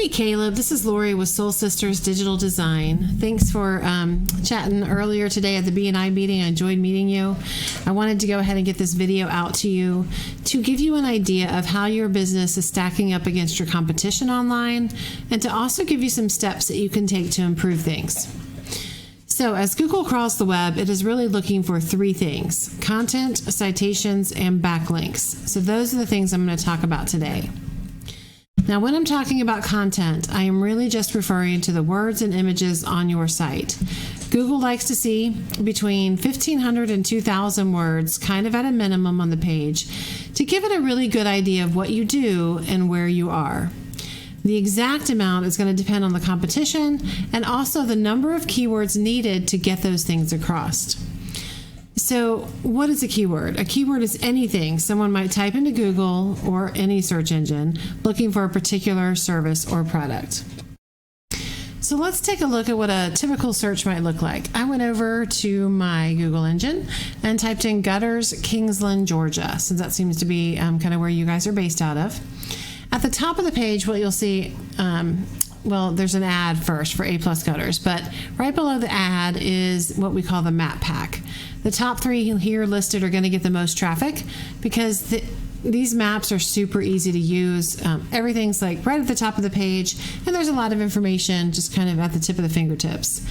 Hey Caleb, this is Lori with Soul Sisters Digital Design. Thanks for chatting earlier today at the BNI meeting. I enjoyed meeting you. I wanted to go ahead and get this video out to you to give you an idea of how your business is stacking up against your competition online, and to also give you some steps that you can take to improve things. So as Google crawls the web, it is really looking for three things: content, citations, and backlinks. So those are the things I'm going to talk about today. Now, when I'm talking about content, I am really just referring to the words and images on your site. Google likes to see between 1,500 and 2,000 words, kind of at a minimum on the page, to give it a really good idea of what you do and where you are. The exact amount is going to depend on the competition and also the number of keywords needed to get those things across. So what is a keyword? A keyword is anything someone might type into Google or any search engine looking for a particular service or product. So let's take a look at what a typical search might look like. I went over to my Google engine and typed in gutters, Kingsland, Georgia, since that seems to be kind of where you guys are based out of. At the top of the page, what you'll see, well, there's an ad first for A+ gutters, but right below the ad is what we call the map pack. The top three here listed are going to get the most traffic because these maps are super easy to use. Everything's like right at the top of the page, and there's a lot of information just kind of at the tip of the fingertips.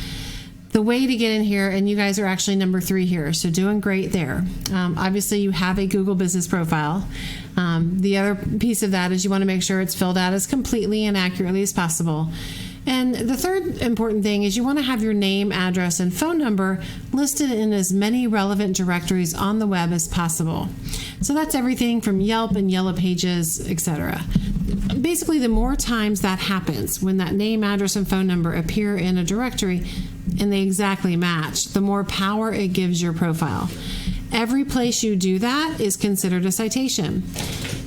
The way to get in here, and you guys are actually number 3 here, so doing great there. Obviously, you have a Google business profile. The other piece of that is you want to make sure it's filled out as completely and accurately as possible. And the third important thing is you want to have your name, address, and phone number listed in as many relevant directories on the web as possible. So that's everything from Yelp and Yellow Pages, etc. Basically, the more times that happens, when that name, address, and phone number appear in a directory and they exactly match, the more power it gives your profile. Every place you do that is considered a citation.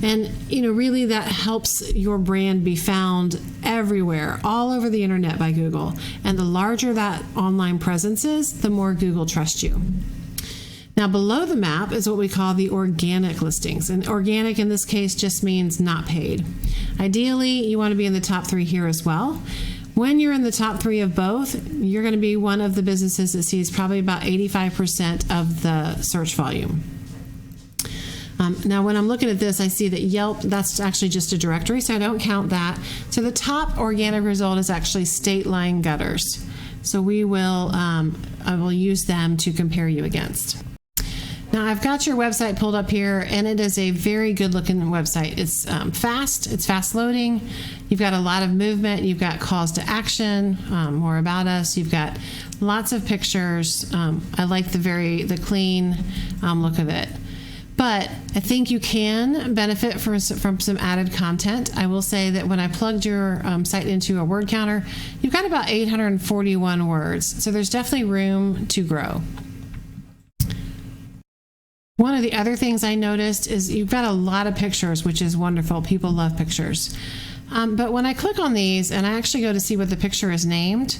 And, really that helps your brand be found everywhere, all over the internet by Google. And the larger that online presence is, the more Google trusts you. Now, below the map is what we call the organic listings. And organic in this case just means not paid. Ideally, you want to be in the top 3 here as well. When you're in the top 3 of both, you're going to be one of the businesses that sees probably about 85% of the search volume. Now, when I'm looking at this, I see that Yelp, that's actually just a directory, so I don't count that. So the top organic result is actually state line gutters. So I will use them to compare you against. Now, I've got your website pulled up here, and it is a very good-looking website. It's fast loading. You've got a lot of movement. You've got calls to action, more about us. You've got lots of pictures. I like the clean look of it. But I think you can benefit from some added content. I will say that when I plugged your site into a word counter, you've got about 841 words. So there's definitely room to grow. One of the other things I noticed is you've got a lot of pictures, which is wonderful. People love pictures. But when I click on these and I actually go to see what the picture is named,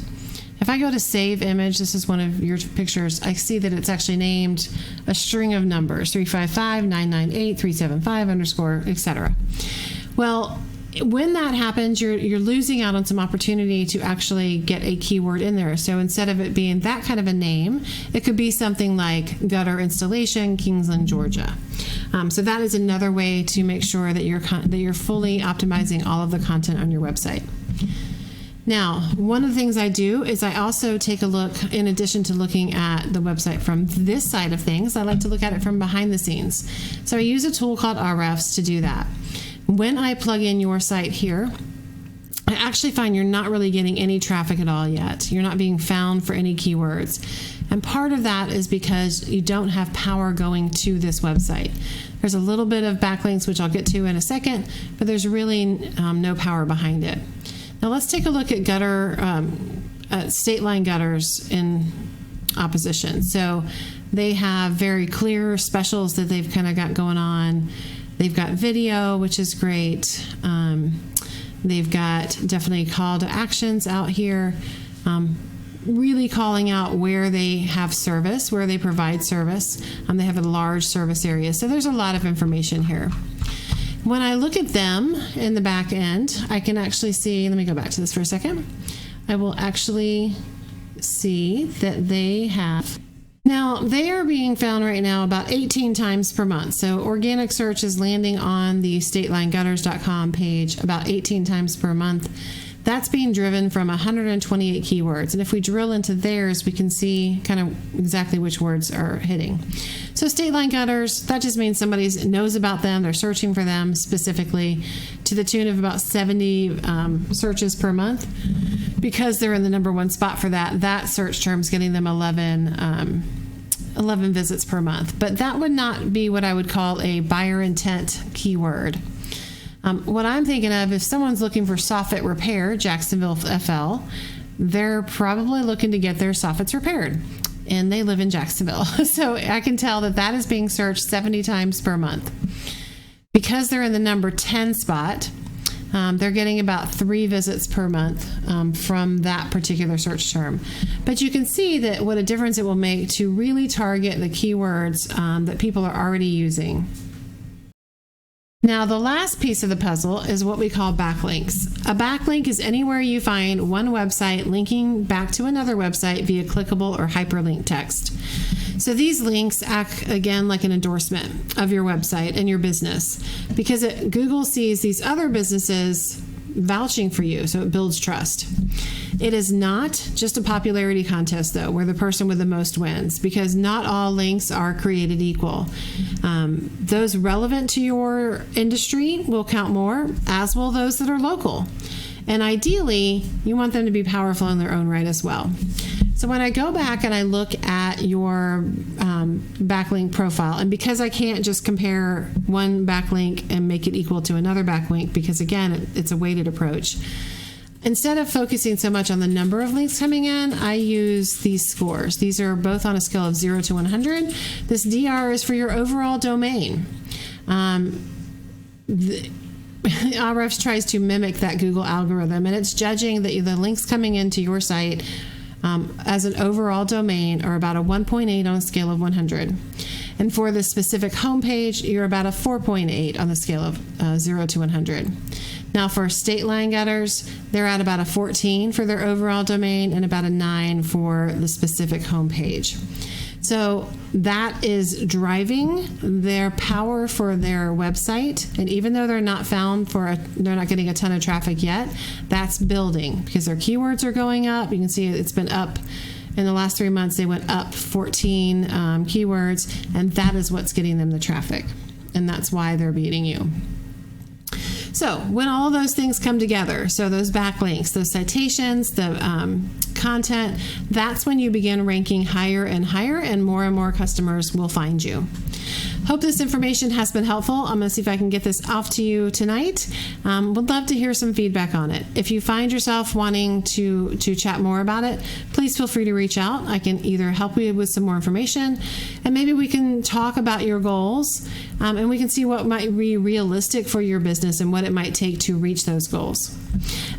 if I go to save image, this is one of your pictures, I see that it's actually named a string of numbers, 355, 998, 375, underscore, etc. Well, when that happens, you're losing out on some opportunity to actually get a keyword in there. So instead of it being that kind of a name, it could be something like gutter installation, Kingsland, Georgia. So that is another way to make sure that you're fully optimizing all of the content on your website. Now, one of the things I do is I also take a look, in addition to looking at the website from this side of things, I like to look at it from behind the scenes. So I use a tool called Ahrefs to do that. When I plug in your site here, I actually find you're not really getting any traffic at all yet. You're not being found for any keywords. And part of that is because you don't have power going to this website. There's a little bit of backlinks, which I'll get to in a second, but there's really no power behind it. Now let's take a look at state line gutters in opposition. So they have very clear specials that they've kind of got going on. They've got video, which is great. They've got definitely call to actions out here, really calling out where they have service, where they provide service. They have a large service area. So there's a lot of information here. when I look at them in the back end, I can actually see, let me go back to this for a second. I will actually see that they have, now they are being found right now about 18 times per month. So organic search is landing on the statelinigutters.com page about 18 times per month. That's being driven from 128 keywords. And if we drill into theirs, we can see kind of exactly which words are hitting. So state line gutters, that just means somebody knows about them. They're searching for them specifically to the tune of about 70 searches per month. Because they're in the number one spot for that search term is getting them 11 visits per month. But that would not be what I would call a buyer intent keyword. What I'm thinking of, if someone's looking for soffit repair, Jacksonville FL, they're probably looking to get their soffits repaired, and they live in Jacksonville. So I can tell that is being searched 70 times per month. Because they're in the number 10 spot, they're getting about 3 visits per month from that particular search term. But you can see that what a difference it will make to really target the keywords that people are already using. Now, the last piece of the puzzle is what we call backlinks. A backlink is anywhere you find one website linking back to another website via clickable or hyperlink text. So these links act, again, like an endorsement of your website and your business, because Google sees these other businesses vouching for you, so it builds trust. It is not just a popularity contest, though, where the person with the most wins, because not all links are created equal. Those relevant to your industry will count more, as will those that are local. And ideally, you want them to be powerful in their own right as well. So when I go back and I look at your backlink profile, and because I can't just compare one backlink and make it equal to another backlink, because again, it's a weighted approach, instead of focusing so much on the number of links coming in, I use these scores. These are both on a scale of 0 to 100. This DR is for your overall domain. Ahrefs tries to mimic that Google algorithm, and it's judging the links coming into your site as an overall domain are about a 1.8 on a scale of 100. And for the specific homepage, you're about a 4.8 on the scale of 0 to 100. Now for state line gutters, they're at about a 14 for their overall domain and about a 9 for the specific homepage. So that is driving their power for their website. And even though they're not found they're not getting a ton of traffic yet, that's building because their keywords are going up. You can see it's been up in the last 3 months. They went up 14 keywords, and that is what's getting them the traffic. And that's why they're beating you. So when all those things come together, so those backlinks, those citations, the content, that's when you begin ranking higher and more customers will find you. Hope this information has been helpful. I'm going to see if I can get this off to you tonight. Would love to hear some feedback on it. If you find yourself wanting to chat more about it, please feel free to reach out. I can either help you with some more information, and maybe we can talk about your goals, and we can see what might be realistic for your business and what it might take to reach those goals.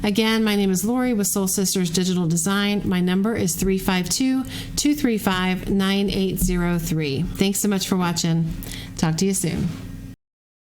Again, my name is Lori with Soul Sisters Digital Design. My number is 352-235-9803. Thanks so much for watching. Talk to you soon.